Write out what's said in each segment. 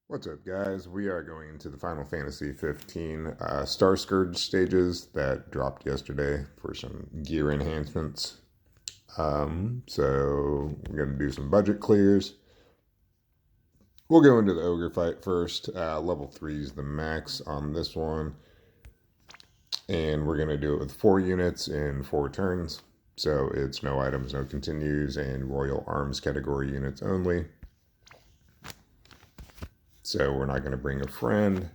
What's up, guys? We are going into the Final Fantasy 15 Starscourge stages that dropped yesterday for some gear enhancements. So we're going to do some budget clears. We'll go into the Ogre Fight first. Level 3 is the max on this one. And we're going to do it with 4 units in 4 turns. So it's no items, no continues, and Royal Arms category units only. So we're not going to bring a friend.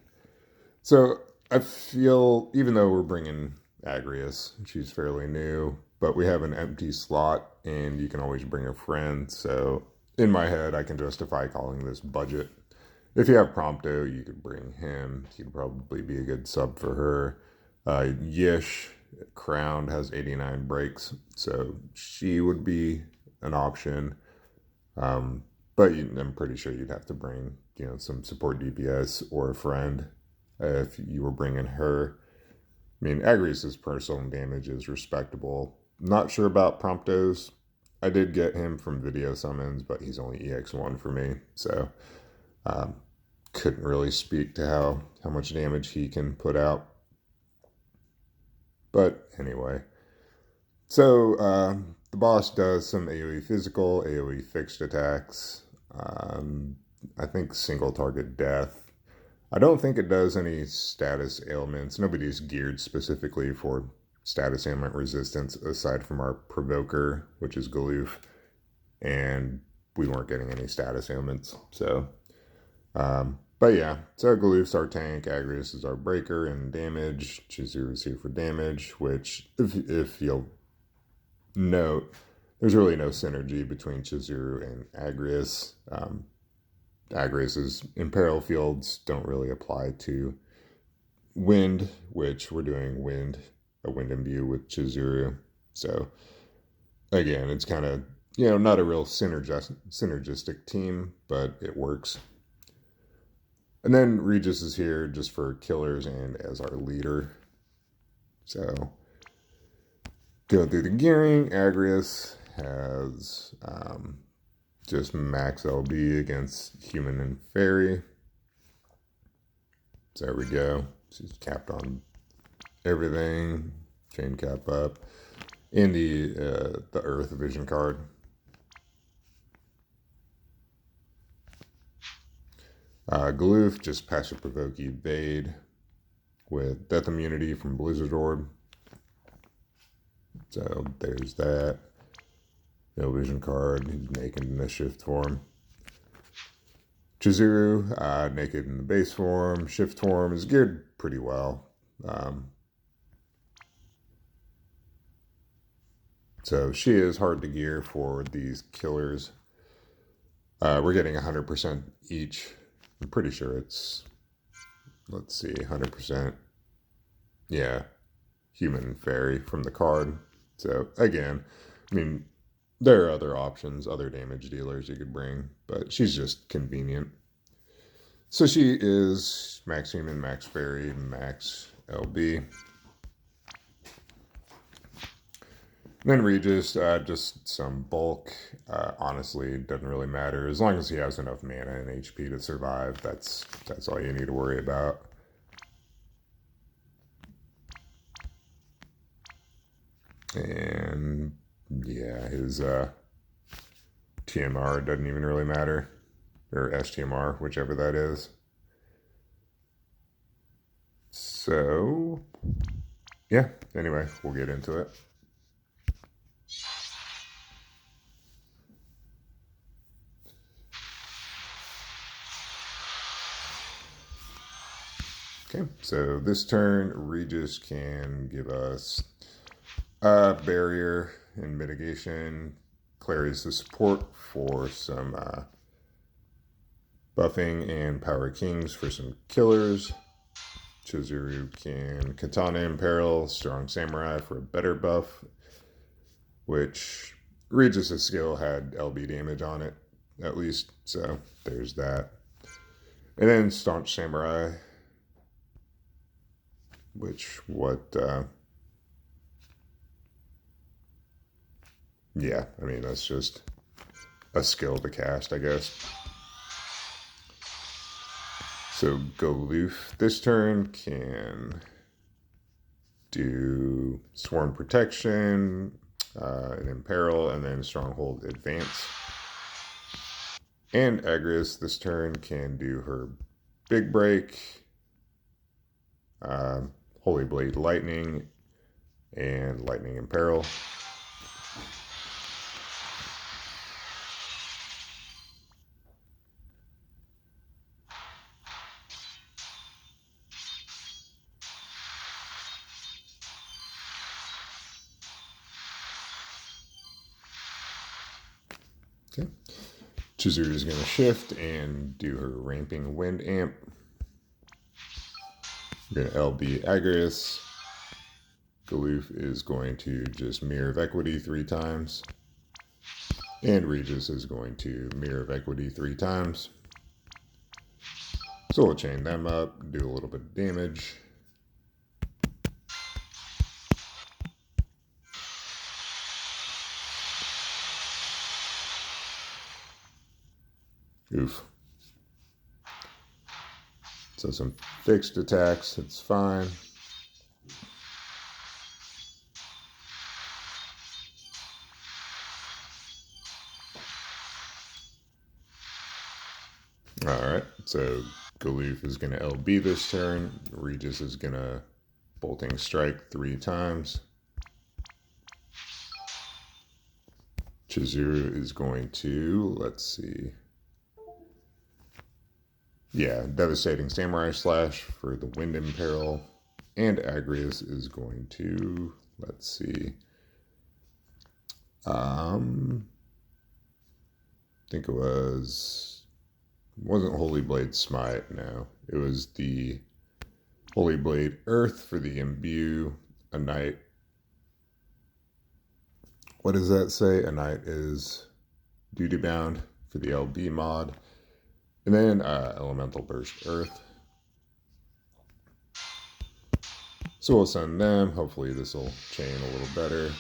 So I feel, even though we're bringing Agrius, she's fairly new, but we have an empty slot and you can always bring a friend. So in my head, I can justify calling this budget. If you have Prompto, you could bring him. He'd probably be a good sub for her. Yish, Crowned, has 89 breaks, so she would be an option. But I'm pretty sure you'd have to bring, some support DPS or a friend if you were bringing her. I mean, Agrius's personal damage is respectable. Not sure about Promptos. I did get him from video summons, but he's only EX1 for me, so couldn't really speak to how much damage he can put out. But anyway, so the boss does some AoE physical, AoE fixed attacks. I think single target death. I don't think it does any status ailments. Nobody's geared specifically for status ailment resistance aside from our provoker, which is Galoof, and we weren't getting any status ailments. So, but yeah, so Galoof's our tank, Agrius is our breaker and damage, Chizuru's here for damage, which if you'll note, there's really no synergy between Chizuru and Agrius. Agrius's Imperil fields don't really apply to wind, which we're doing a wind imbue with Chizuru. So again, it's kind of, not a real synergistic team, but it works. And then Regis is here just for killers and as our leader. So going through the gearing, Agrius has just max LB against human and fairy. So there we go. She's capped on everything. Chain cap up. And the Earth Vision card. Galoof, just passive provoke evade with death immunity from Blizzard Orb. So there's that. No vision card. He's naked in the shift form. Chizuru, naked in the base form. Shift form is geared pretty well. So she is hard to gear for these killers. We're getting 100% each. I'm pretty sure it's, let's see, 100%. Yeah, human and fairy from the card. So again, I mean, there are other options, other damage dealers you could bring, but she's just convenient. So she is max human, max fairy, max LB. And then Regis, just some bulk. Honestly, doesn't really matter. As long as he has enough mana and HP to survive, that's all you need to worry about. And yeah, his TMR doesn't even really matter. Or STMR, whichever that is. So, yeah, anyway, we'll get into it. Okay, so this turn, Regis can give us barrier and mitigation. Clary's the support for some buffing and Power Kings for some killers. Chizuru can Katana Imperil, Strong Samurai for a better buff, which Regis' skill had LB damage on it, at least, so there's that. And then Staunch Samurai, which yeah, I mean, that's just a skill to cast, I guess. So Goloof this turn can do Sworn Protection, and Imperil, and then Stronghold Advance. And Agrias this turn can do her Big Break, Holy Blade Lightning, and Lightning Imperil. Okay. Chizuru is going to shift and do her Ramping Wind Amp. We're going to LB Agrias. Goloof is going to just Mirror of Equity 3 times. And Regis is going to Mirror of Equity 3 times. So we'll chain them up, do a little bit of damage. Oof. So some fixed attacks, it's fine. Alright, so Goloof is going to LB this turn. Regis is going to Bolting Strike 3 times. Chizuru is going to, let's see. Yeah, Devastating Samurai Slash for the Wind Imperil. And Agrias is going to, let's see. I think it wasn't Holy Blade Smite, no. It was the Holy Blade Earth for the Imbue. A Knight. What does that say? A Knight is duty bound for the LB mod. And then Elemental Burst Earth. So we'll send them. Hopefully this will chain a little better.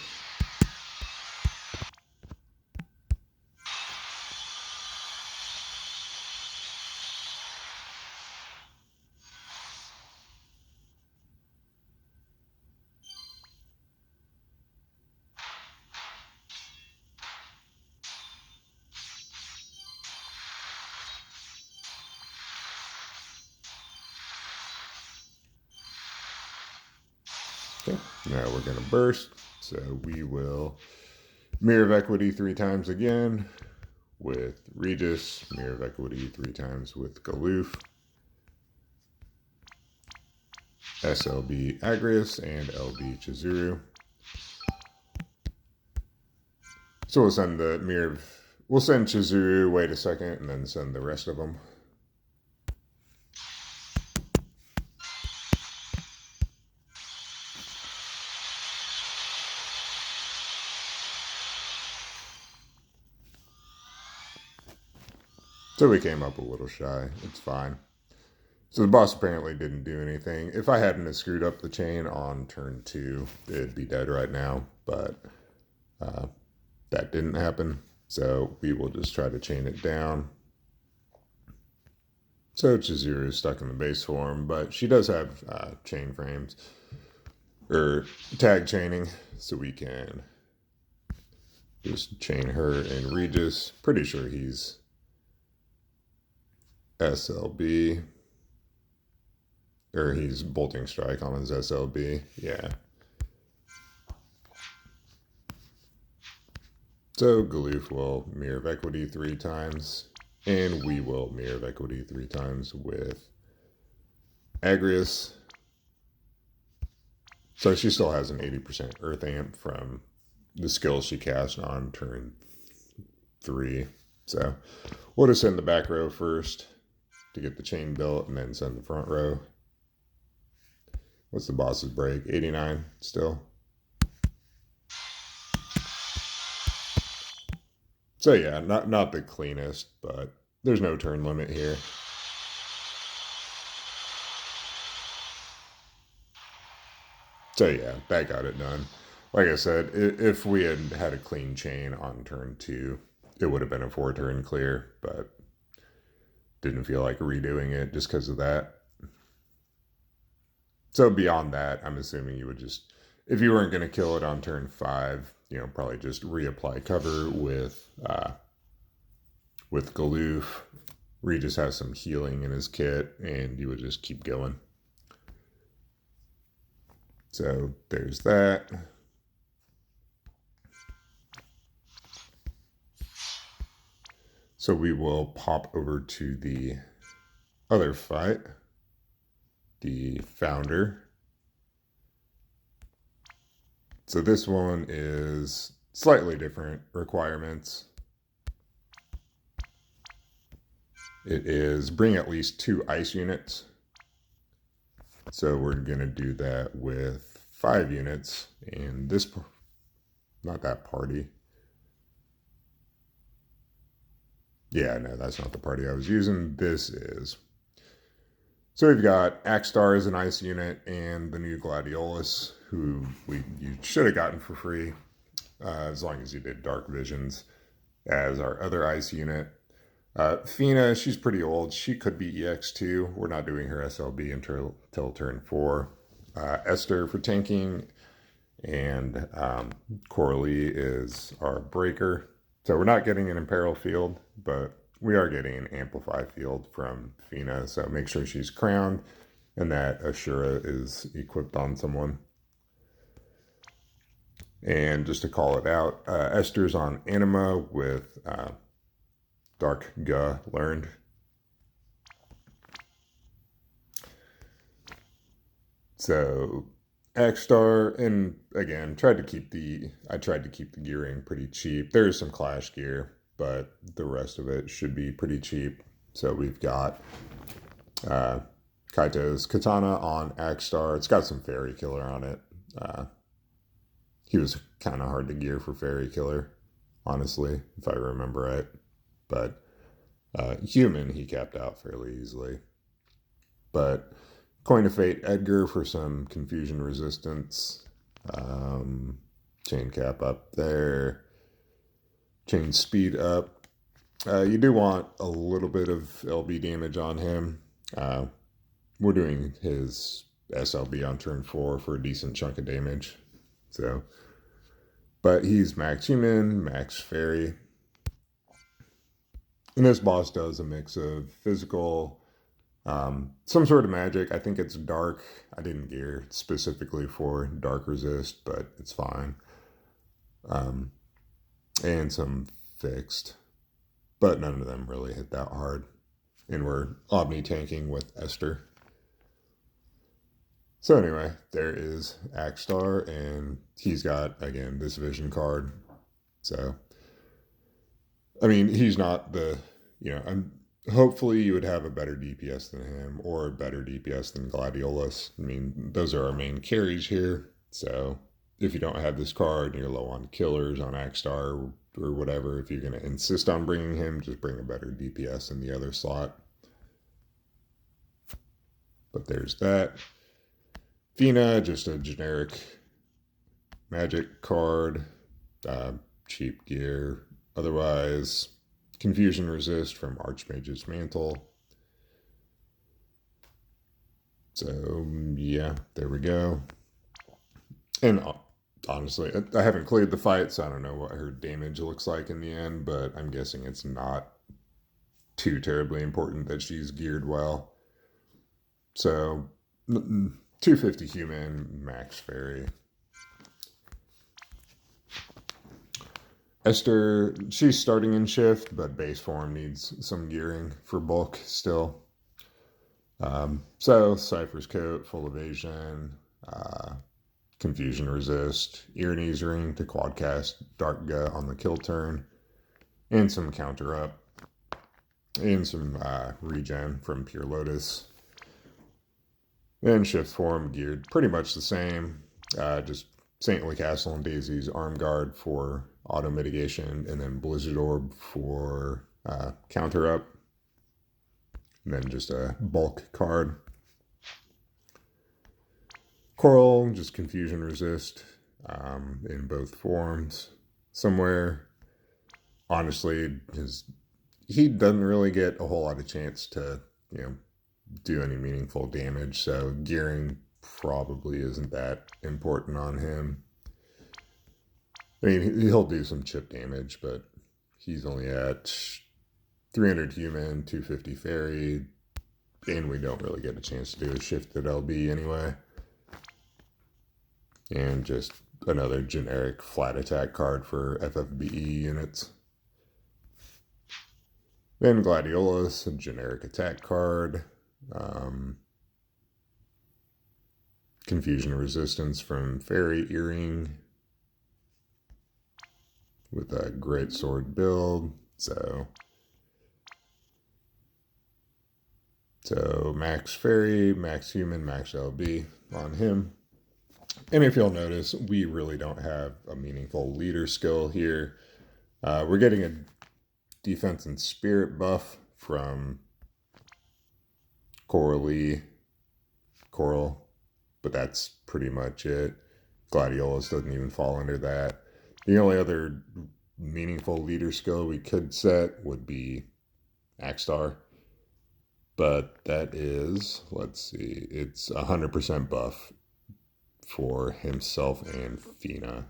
Okay, now we're going to burst. So we will Mirror of Equity 3 times again with Regis. Mirror of Equity 3 times with Goloof. SLB Agrias and LB Chizuru. So we'll send the Mirror of... We'll send Chizuru, wait a second, and then send the rest of them. So we came up a little shy. It's fine. So the boss apparently didn't do anything. If I hadn't have screwed up the chain on turn 2, it'd be dead right now. But that didn't happen. So we will just try to chain it down. So Chizuru is stuck in the base form, but she does have chain frames. Or tag chaining. So we can just chain her and Regis. Pretty sure he's SLB. Or he's Bolting Strike on his SLB. Yeah. So Goloof will Mirror of Equity 3 times. And we will Mirror of Equity 3 times with Agrias. So she still has an 80% Earth Amp from the skills she cast on turn 3. So we'll just send the back row first to get the chain built, and then send the front row. What's the boss's break? 89 still. So yeah, not the cleanest, but there's no turn limit here. So yeah, that got it done. Like I said, if we had had a clean chain on turn 2, it would have been a 4-turn clear, but didn't feel like redoing it just because of that. So beyond that, I'm assuming you would just, if you weren't going to kill it on turn 5, probably just reapply cover with Galoof. Regis has some healing in his kit, and you would just keep going. So there's that. So we will pop over to the other fight, the Founder. So this one is slightly different requirements. It is bring at least 2 ice units. So we're going to do that with 5 units. And this, not that party. Yeah, no, that's not the party I was using. This is. So we've got Axstar as an ice unit and the new Gladiolus, who you should have gotten for free, as long as you did Dark Visions, as our other ice unit. Fina, she's pretty old. She could be EX2. We're not doing her SLB until turn 4. Esther for tanking, and Coralie is our breaker. So we're not getting an Imperil field, but we are getting an Amplify field from Fina. So make sure she's crowned and that Ashura is equipped on someone. And just to call it out, Esther's on Anima with Dark Ga learned. So Axstar, and again, I tried to keep the gearing pretty cheap. There is some Clash gear, but the rest of it should be pretty cheap. So we've got Kaito's Katana on Axstar. It's got some Fairy Killer on it. He was kind of hard to gear for Fairy Killer, honestly, if I remember right. But human, he capped out fairly easily. But Coin of Fate Edgar for some confusion resistance. Chain cap up there. Chain speed up. You do want a little bit of LB damage on him. We're doing his SLB on turn 4 for a decent chunk of damage. So, but he's max human, max fairy. And this boss does a mix of physical, some sort of magic. I think it's dark. I didn't gear specifically for dark resist, but it's fine. And some fixed, but none of them really hit that hard. And we're omni tanking with Esther. So anyway, there is Axstar, and he's got, again, this vision card. So, I mean, he's not the, hopefully you would have a better DPS than him, or a better DPS than Gladiolus. I mean, those are our main carries here. So if you don't have this card and you're low on killers on Axstar or whatever, if you're going to insist on bringing him, just bring a better DPS in the other slot. But there's that. Fina, just a generic magic card, cheap gear. Otherwise, confusion resist from Archmage's Mantle. So, yeah, there we go. And honestly, I haven't cleared the fight, so I don't know what her damage looks like in the end, but I'm guessing it's not too terribly important that she's geared well. So, 250 human, max fairy. Esther, she's starting in shift, but base form needs some gearing for bulk still. So, Cypher's Coat, full evasion, confusion resist, Earnese Ring to quadcast Dark Gut on the kill turn, and some counter up, and some regen from Pure Lotus. Then shift form geared pretty much the same, just Saintly Castle and Daisy's Arm Guard for auto mitigation, and then Blizzard Orb for counter up, and then just a bulk card. Coral, just confusion resist in both forms. Somewhere, honestly, his he doesn't really get a whole lot of chance to, do any meaningful damage, so gearing probably isn't that important on him. I mean, he'll do some chip damage, but he's only at 300 human, 250 fairy, and we don't really get a chance to do a shifted LB anyway. And just another generic flat attack card for FFBE units. Then Gladiolus, a generic attack card. Confusion Resistance from Fairy Earring with a Great Sword build. So max Fairy, max Human, max LB on him. And if you'll notice, we really don't have a meaningful leader skill here. We're getting a defense and spirit buff from Coral, but that's pretty much it. Gladiolus doesn't even fall under that. The only other meaningful leader skill we could set would be Axstar, but that is, let's see, it's 100% buff for himself and Fina.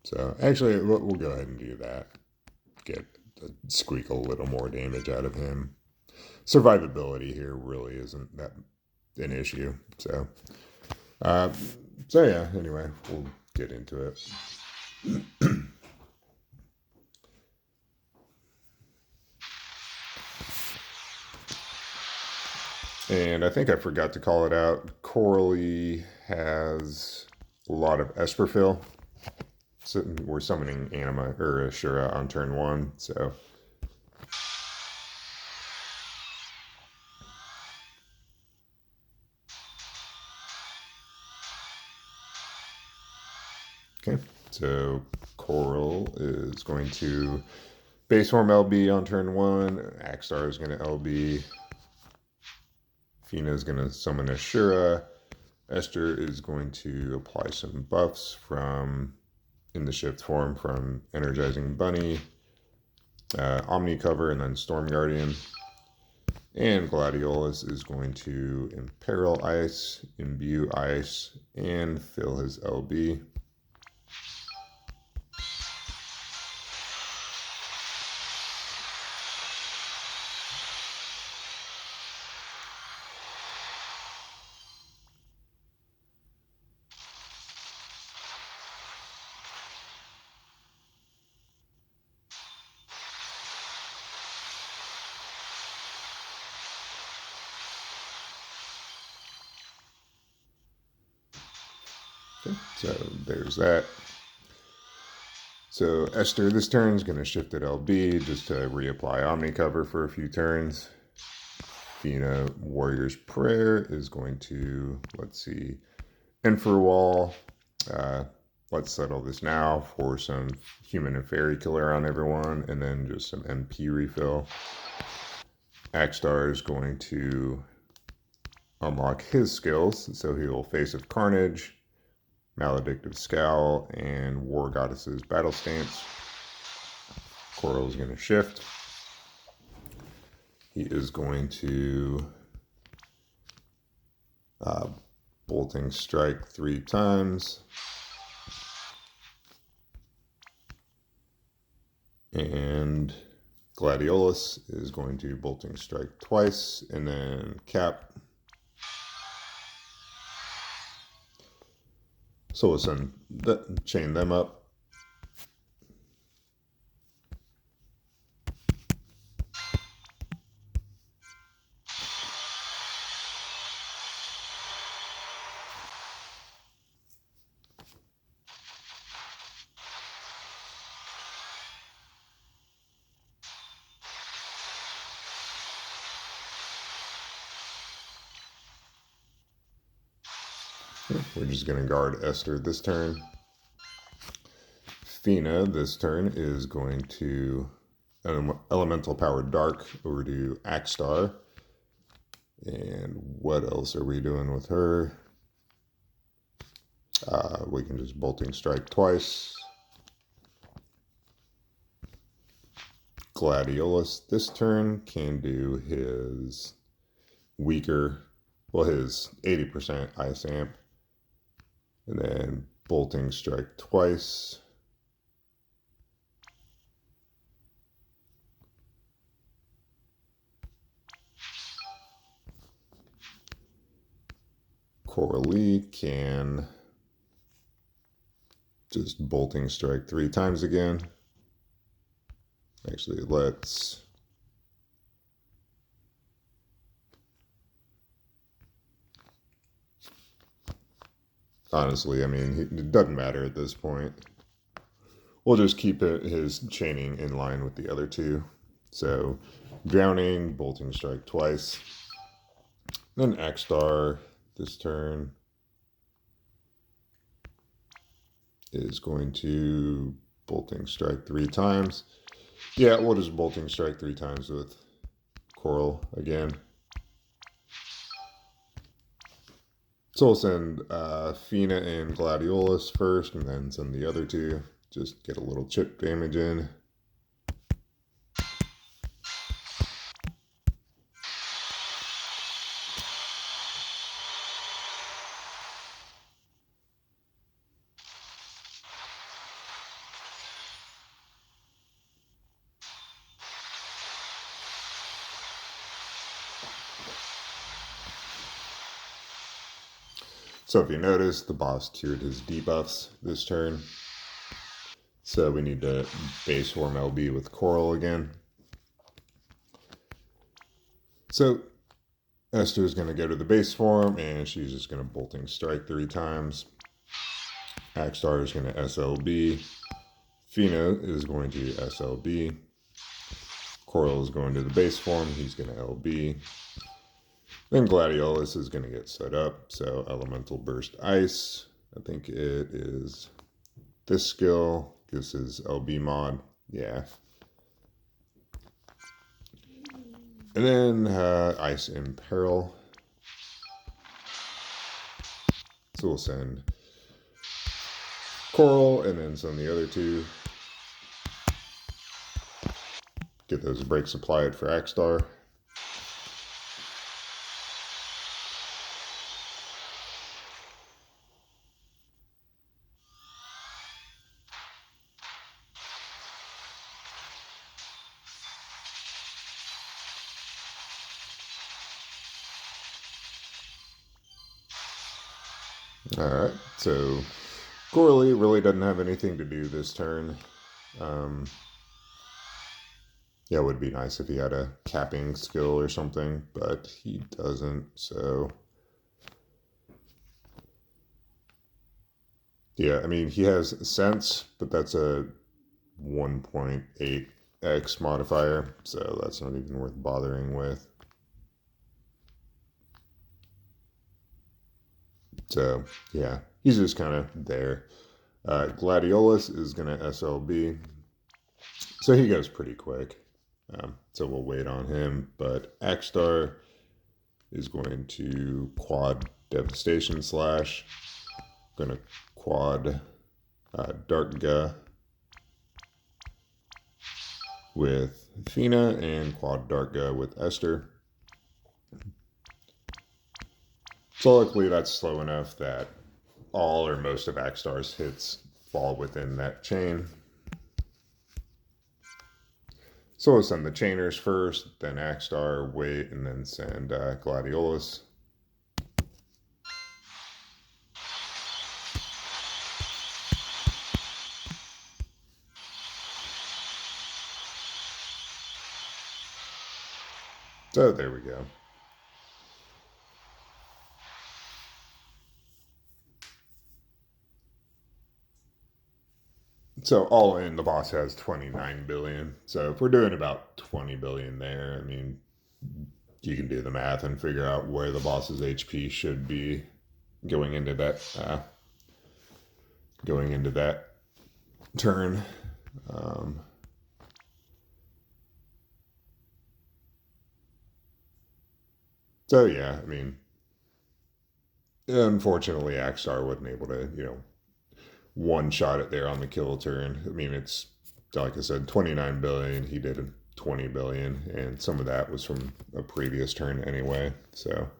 So actually, we'll go ahead and do that. Squeak a little more damage out of him. Survivability here really isn't that an issue. So yeah, anyway, we'll get into it. And I think I forgot to call it out. Coralie has a lot of Esperfill. So we're summoning Anima or Ashura on turn 1, so okay. So Coral is going to base form LB on turn 1. Axstar is going to LB. Fina is going to summon Ashura. Esther is going to apply some buffs from in the shift form from Energizing Bunny, Omni Cover, and then Storm Guardian. And Gladiolus is going to Imperil Ice, Imbue Ice, and fill his LB. Okay, so there's that. So Esther this turn is going to shift at LB just to reapply Omni Cover for a few turns. Fina Warrior's Prayer is going to, let's see, Enfer Wall. Let's settle this now for some Human and Fairy Killer on everyone, and then just some MP refill. Axstar is going to unlock his skills, so he will Face of Carnage, Maledictive Scowl, and War Goddess's Battle Stance. Coral is going to shift. He is going to Bolting Strike 3 times. And Gladiolus is going to Bolting Strike twice, and then cap. So we'll chain them up. We're just going to guard Esther this turn. Fina this turn is going to Elemental Power Dark over to Axstar. And what else are we doing with her? We can just Bolting Strike twice. Gladiolus this turn can do his weaker, well, his 80% ice amp, and then bolting strike twice. Coralie can just bolting strike 3 times again. Actually, let's honestly, I mean, it doesn't matter at this point. We'll just keep his chaining in line with the other two. So, drowning, bolting strike twice. Then Axstar this turn is going to bolting strike 3 times. Yeah, we'll just bolting strike 3 times with Coral again. So we'll send Fina and Gladiolus first, and then send the other two. Just get a little chip damage in. So if you notice, the boss cured his debuffs this turn. So we need to base form LB with Coral again. So Esther is going to go to the base form, and she's just going to bolting strike 3 times. Axstar is going to SLB. Fina is going to SLB. Coral is going to the base form. He's going to LB. Then Gladiolus is going to get set up. So Elemental Burst Ice. I think it is this skill. This is LB mod. Yeah. And then Ice in Peril. So we'll send Coral and then send the other two. Get those breaks applied for Axstar. Alright, so Coralie really doesn't have anything to do this turn. Yeah, it would be nice if he had a capping skill or something, but he doesn't, so... Yeah, I mean, he has Sense, but that's a 1.8x modifier, so that's not even worth bothering with. So, yeah, he's just kind of there. Gladiolus is going to SLB, so he goes pretty quick. So we'll wait on him, but Axstar is going to quad Devastation Slash, going to quad Darkga with Fina, and quad Darkga with Esther. So luckily that's slow enough that all or most of Axstar's hits fall within that chain. So we'll send the chainers first, then Axstar, wait, and then send Gladiolus. So there we go. So all in, the boss has 29 billion. So if we're doing about 20 billion there, I mean, you can do the math and figure out where the boss's HP should be going into that turn. So yeah, I mean, unfortunately, Axstar wasn't able to, one shot it there on the kill turn. I mean, it's like I said, 29 billion. He did 20 billion, and some of that was from a previous turn anyway. So,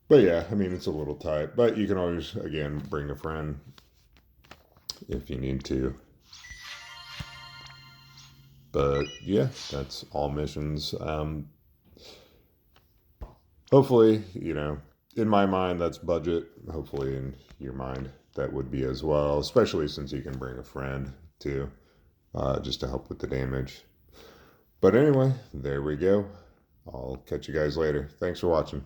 but yeah, I mean, it's a little tight, but you can always, again, bring a friend if you need to. But yeah, that's all missions. Hopefully, you know, in my mind, that's budget. Hopefully, in your mind, that would be as well, especially since you can bring a friend too, just to help with the damage. But anyway, there we go. I'll catch you guys later. Thanks for watching.